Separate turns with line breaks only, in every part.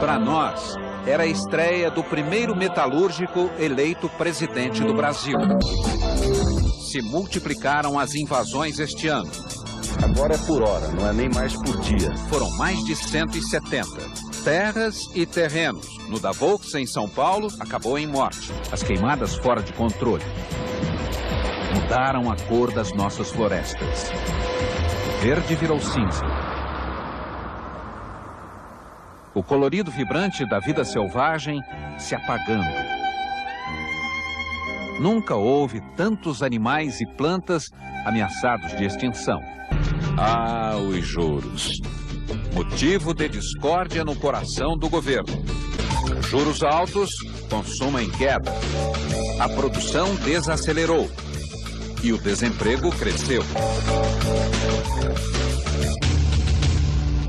Para nós, era a estreia do primeiro metalúrgico eleito presidente do Brasil. Se multiplicaram as invasões este ano.
Agora é por hora, não é nem mais por dia.
Foram mais de 170. Terras e terrenos. No da Volks, em São Paulo, acabou em morte. As queimadas fora de controle. Mudaram a cor das nossas florestas. Verde virou cinza. O colorido vibrante da vida selvagem se apagando. Nunca houve tantos animais e plantas ameaçados de extinção. Ah, os juros. Motivo de discórdia no coração do governo. Juros altos, consumo em queda. A produção desacelerou. E o desemprego cresceu.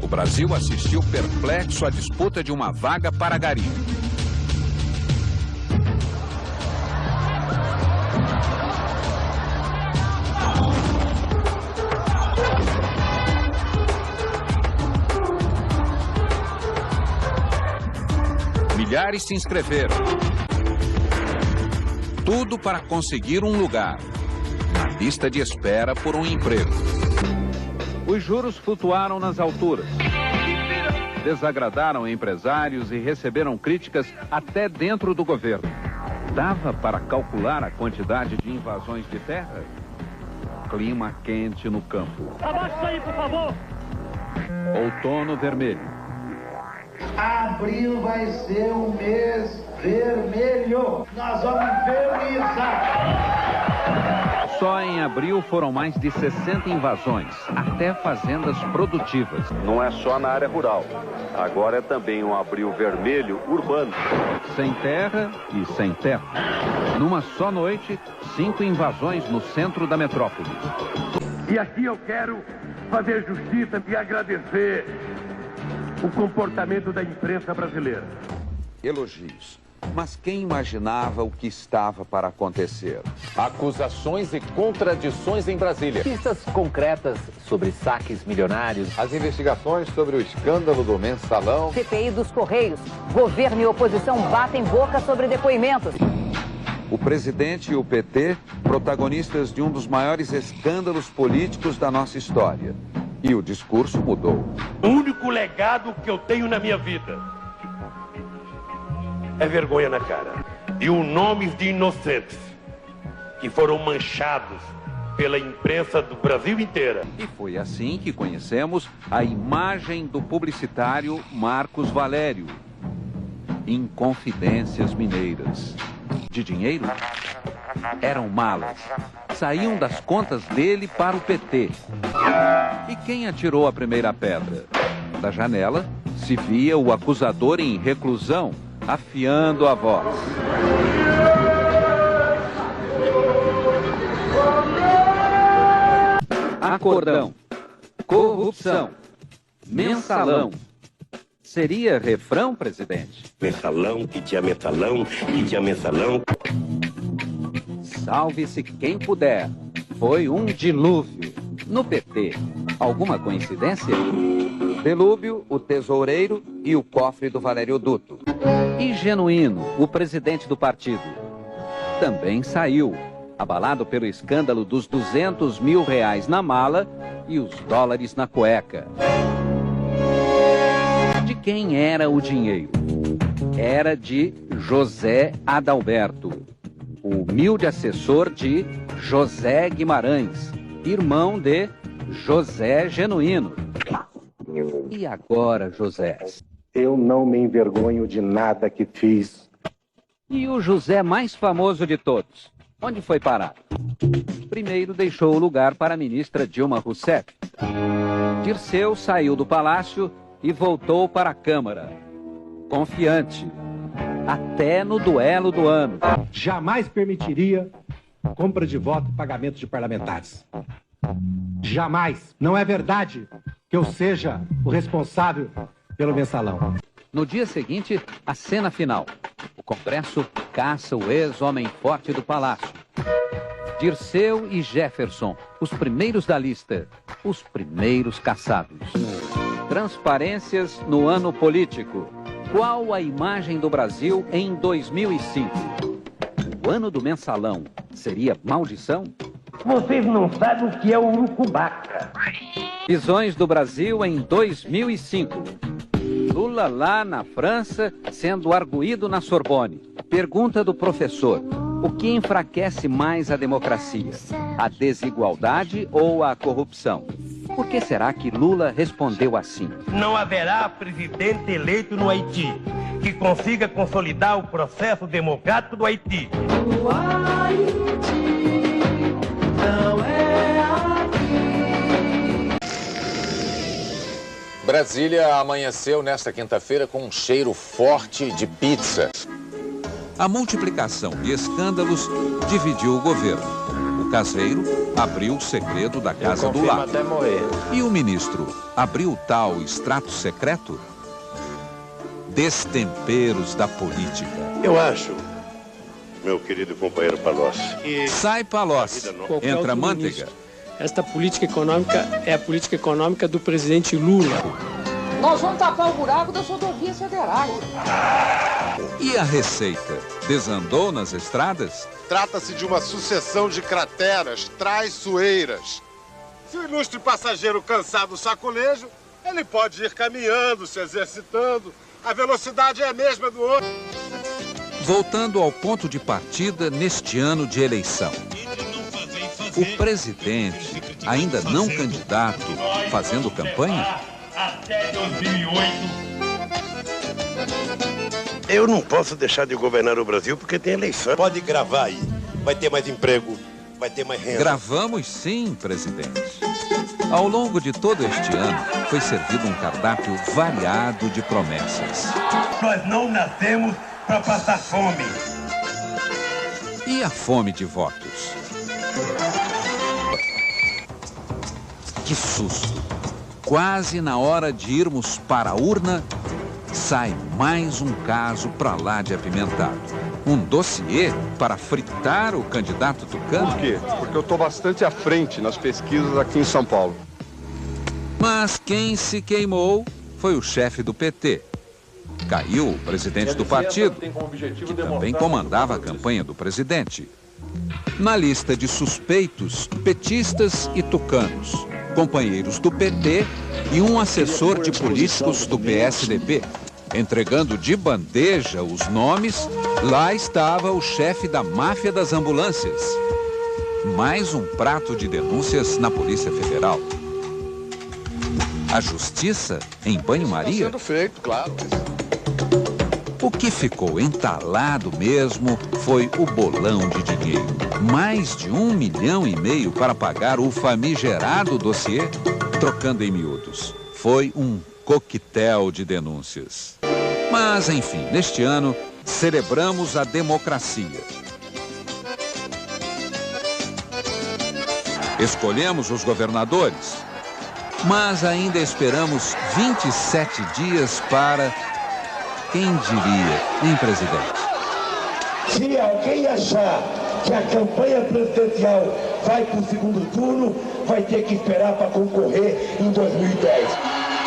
O Brasil assistiu perplexo à disputa de uma vaga para garimpo. Milhares se inscreveram. Tudo para conseguir um lugar na lista de espera por um emprego. Os juros flutuaram nas alturas. Desagradaram empresários e receberam críticas até dentro do governo. Dava para calcular a quantidade de invasões de terra? Clima quente no campo.
Abaixa isso aí, por favor!
Outono vermelho.
Abril vai ser um mês vermelho. Nós vamos vernizar.
Só em abril foram mais de 60 invasões, até fazendas produtivas.
Não é só na área rural. Agora é também um abril vermelho urbano.
Sem terra e sem teto. Numa só noite, 5 invasões no centro da metrópole.
E aqui eu quero fazer justiça e agradecer o comportamento da imprensa brasileira.
Elogios. Mas quem imaginava o que estava para acontecer?
Acusações e contradições em Brasília.
Pistas concretas sobre saques milionários.
As investigações sobre o escândalo do mensalão.
CPI dos Correios. Governo e oposição batem boca sobre depoimentos.
O presidente e o PT, protagonistas de um dos maiores escândalos políticos da nossa história. E o discurso mudou.
O único legado que eu tenho na minha vida é vergonha na cara. E os nomes de inocentes que foram manchados pela imprensa do Brasil inteira.
E foi assim que conhecemos a imagem do publicitário Marcos Valério. Em Confidências Mineiras. De dinheiro? Eram malas. Saíam das contas dele para o PT. E quem atirou a primeira pedra? Da janela se via o acusador em reclusão, afiando a voz. Acordão, corrupção, mensalão. Seria refrão, presidente?
Mensalão, que tinha mensalão, que tinha mensalão.
Salve-se quem puder. Foi um dilúvio. No PT, alguma coincidência? Delúbio, o tesoureiro e o cofre do Valério Duto. E Genuíno, o presidente do partido. Também saiu, abalado pelo escândalo dos R$200 mil na mala e os dólares na cueca. De quem era o dinheiro? Era de José Adalberto, o humilde assessor de José Guimarães, irmão de José Genuíno. E agora, José?
Eu não me envergonho de nada que fiz.
E o José mais famoso de todos? Onde foi parar? Primeiro deixou o lugar para a ministra Dilma Rousseff. Dirceu saiu do palácio e voltou para a Câmara. Confiante. Até no duelo do ano.
Jamais permitiria compra de voto e pagamento de parlamentares. Jamais. Não é verdade que eu seja o responsável pelo mensalão.
No dia seguinte, a cena final. O Congresso caça o ex-homem forte do Palácio. Dirceu e Jefferson, os primeiros da lista, os primeiros caçados. Transparências no ano político. Qual a imagem do Brasil em 2005? O ano do mensalão seria maldição?
Vocês não sabem o que é o urucubaca.
Visões do Brasil em 2005. Lula lá na França, sendo arguído na Sorbonne. Pergunta do professor: o que enfraquece mais a democracia? A desigualdade ou a corrupção? Por que será que Lula respondeu assim?
Não haverá presidente eleito no Haiti que consiga consolidar o processo democrático do Haiti.
O Haiti não é aqui.
Brasília amanheceu nesta quinta-feira com um cheiro forte de pizza.
A multiplicação de escândalos dividiu o governo. O caseiro abriu o segredo da casa do lado.
Até morrer.
E o ministro abriu o tal extrato secreto? Destemperos da política.
Eu acho, meu querido companheiro Palocci, que...
Sai Palocci, entra Manteiga.
Esta política econômica é a política econômica do presidente Lula.
Nós vamos tapar o buraco das rodovias federais.
E a Receita desandou nas estradas?
Trata-se de uma sucessão de crateras traiçoeiras. Se o ilustre passageiro cansar do sacolejo, ele pode ir caminhando, se exercitando. A velocidade é a mesma do outro.
Voltando ao ponto de partida neste ano de eleição. O presidente, ainda não candidato, fazendo campanha?
Até 2008.
Eu não posso deixar de governar o Brasil porque tem eleição. Pode gravar aí. Vai ter mais emprego, vai ter mais renda.
Gravamos sim, presidente. Ao longo de todo este ano, foi servido um cardápio variado de promessas.
Nós não nascemos para passar fome.
E a fome de votos? Que susto! Quase na hora de irmos para a urna, sai mais um caso para lá de apimentado. Um dossiê para fritar o candidato tucano?
Por quê? Porque eu estou bastante à frente nas pesquisas aqui em São Paulo.
Mas quem se queimou foi o chefe do PT. Caiu o presidente do partido, que também comandava a campanha do presidente. Na lista de suspeitos, petistas e tucanos, companheiros do PT e um assessor de políticos do PSDB. Entregando de bandeja os nomes, lá estava o chefe da máfia das ambulâncias. Mais um prato de denúncias na Polícia Federal. A justiça em banho-maria?
Sendo feito, claro.
O que ficou entalado mesmo foi o bolão de dinheiro. Mais de 1,5 milhão para pagar o famigerado dossiê, trocando em miúdos. Foi um coquetel de denúncias. Mas, enfim, neste ano, celebramos a democracia. Escolhemos os governadores, mas ainda esperamos 27 dias para... Quem diria, hein, presidente?
Se alguém achar que a campanha presidencial vai para o segundo turno, vai ter que esperar para concorrer em 2010.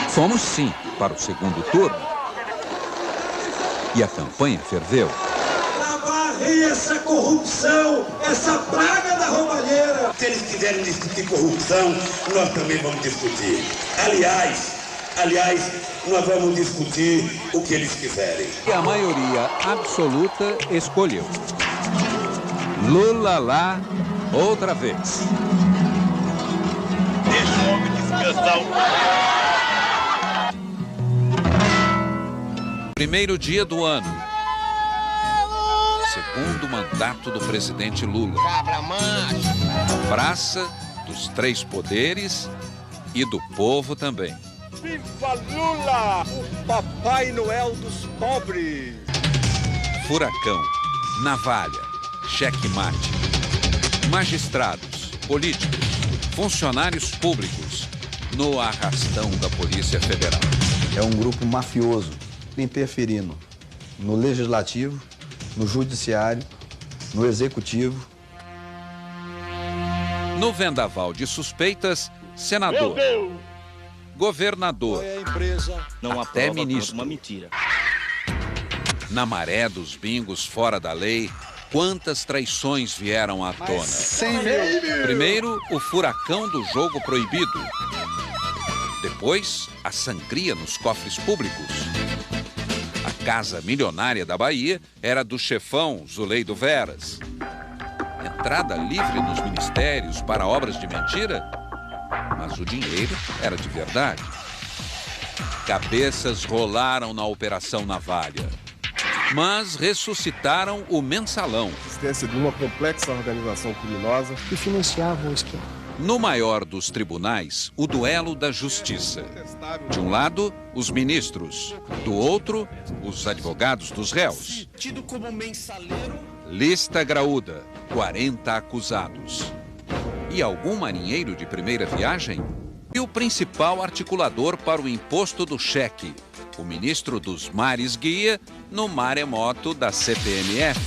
Fomos sim para o segundo turno. E a campanha ferveu.
Para varrer essa corrupção, essa praga da roubalheira. Se eles quiserem discutir corrupção, nós também vamos discutir. Aliás, nós vamos discutir o que eles quiserem.
E a maioria absoluta escolheu. Lula lá, outra vez.
Deixa o homem descansar
Primeiro dia do ano. Segundo mandato do presidente Lula.
Cabra macho.
Praça dos Três Poderes e do povo também.
Viva Lula, o Papai Noel dos pobres!
Furacão, navalha, checkmate. Magistrados, políticos, funcionários públicos no arrastão da Polícia Federal.
É um grupo mafioso, interferindo no Legislativo, no Judiciário, no Executivo.
No vendaval de suspeitas, senador,
Meu Deus!
governador,
Não
até ministro.
Uma mentira.
Na maré dos bingos fora da lei, quantas traições vieram à tona.
100 mil.
Primeiro, o furacão do jogo proibido. Depois, a sangria nos cofres públicos. A casa milionária da Bahia era do chefão Zuleiro Veras. Entrada livre nos ministérios para obras de mentira, mas o dinheiro era de verdade. Cabeças rolaram na Operação Navalha, mas ressuscitaram o Mensalão.
A existência de uma complexa organização criminosa que financiava o esquema.
No maior dos tribunais, o duelo da justiça. De um lado, os ministros. Do outro, os advogados dos réus.
Tido como mensaleiro.
Lista graúda, 40 acusados. E algum marinheiro de primeira viagem? E o principal articulador para o imposto do cheque, o ministro dos Mares Guia, no maremoto da CPMF.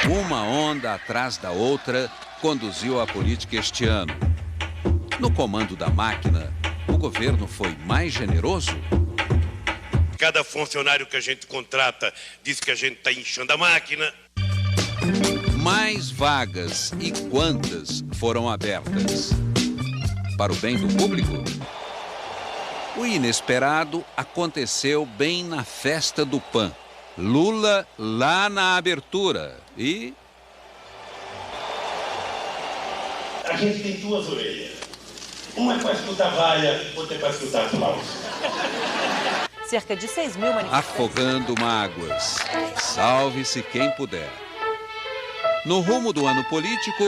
Uma onda atrás da outra conduziu a política este ano. No comando da máquina, o governo foi mais generoso?
Cada funcionário que a gente contrata diz que a gente está inchando a máquina.
Mais vagas e quantas foram abertas? Para o bem do público? O inesperado aconteceu bem na festa do PAN. Lula lá na abertura e...
A gente tem duas orelhas. Uma é para escutar valha, outra é para escutar aplauso.
Cerca de 6 mil manifestantes.
Afogando mágoas. Salve-se quem puder. No rumo do ano político,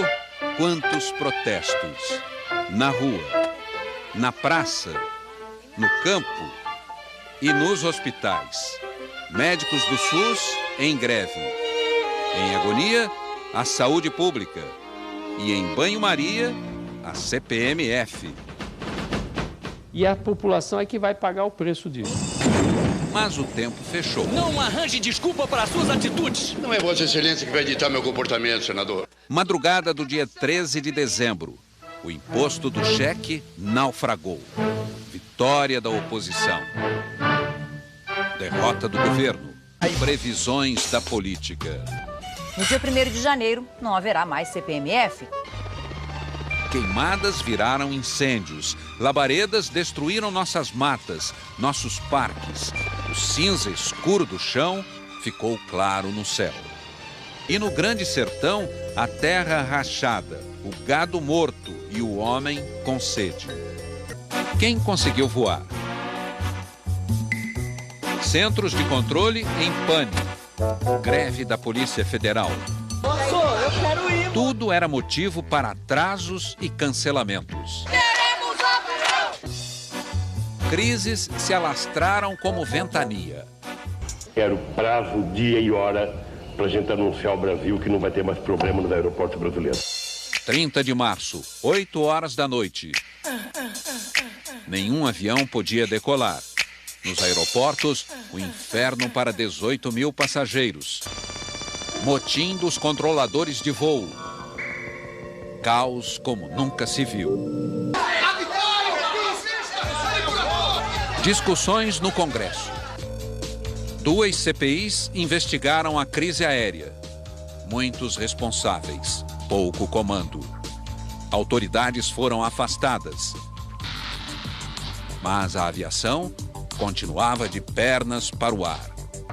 quantos protestos? Na rua, na praça, no campo e nos hospitais. Médicos do SUS em greve. Em agonia, a saúde pública. E em banho-maria, a CPMF.
E a população é que vai pagar o preço disso.
Mas o tempo fechou.
Não arranje desculpa para as suas atitudes.
Não é Vossa Excelência que vai ditar meu comportamento, senador.
Madrugada do dia 13 de dezembro, o imposto do cheque naufragou. Vitória da oposição. Derrota do governo. Previsões da política.
No dia 1º de janeiro, não haverá mais CPMF.
Queimadas viraram incêndios. Labaredas destruíram nossas matas, nossos parques. O cinza escuro do chão ficou claro no céu. E no Grande Sertão, a terra rachada, o gado morto e o homem com sede. Quem conseguiu voar? Centros de controle em pânico. Greve da Polícia Federal.
Eu quero ir.
Tudo era motivo para atrasos e cancelamentos.
Queremos avião.
Crises se alastraram como ventania.
Quero prazo, dia e hora para a gente anunciar ao Brasil que não vai ter mais problema nos aeroportos brasileiros.
30 de março, 8 horas da noite. Nenhum avião podia decolar. Nos aeroportos, o inferno para 18 mil passageiros. Motim dos controladores de voo. Caos como nunca se viu. Discussões no Congresso. 2 CPIs investigaram a crise aérea. Muitos responsáveis, pouco comando. Autoridades foram afastadas. Mas a aviação continuava de pernas para o ar.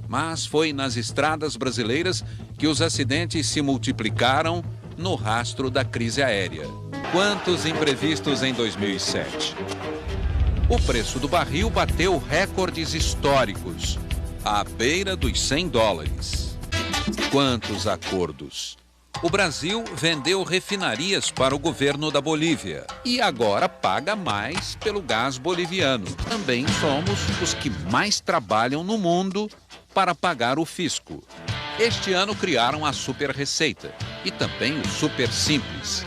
Mas foi nas estradas brasileiras que os acidentes se multiplicaram no rastro da crise aérea. Quantos imprevistos em 2007? O preço do barril bateu recordes históricos, à beira dos $100. Quantos acordos? O Brasil vendeu refinarias para o governo da Bolívia e agora paga mais pelo gás boliviano. Também somos os que mais trabalham no mundo para pagar o fisco. Este ano criaram a Super Receita e também o Super Simples.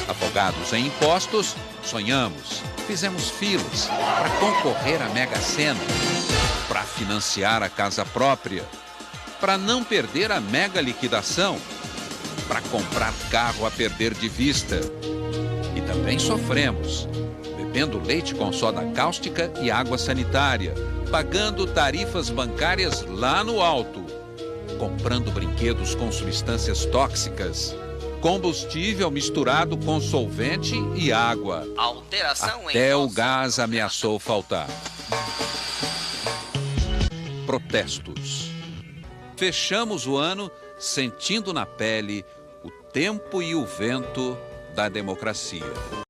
Afogados em impostos, sonhamos, fizemos filas para concorrer à Mega Sena, para financiar a casa própria, para não perder a mega liquidação, para comprar carro a perder de vista. E também sofremos, bebendo leite com soda cáustica e água sanitária, pagando tarifas bancárias lá no alto. comprando brinquedos com substâncias tóxicas, combustível misturado com solvente e água.
Alteração
Até o gás ameaçou faltar. Protestos. Fechamos o ano sentindo na pele o tempo e o vento da democracia.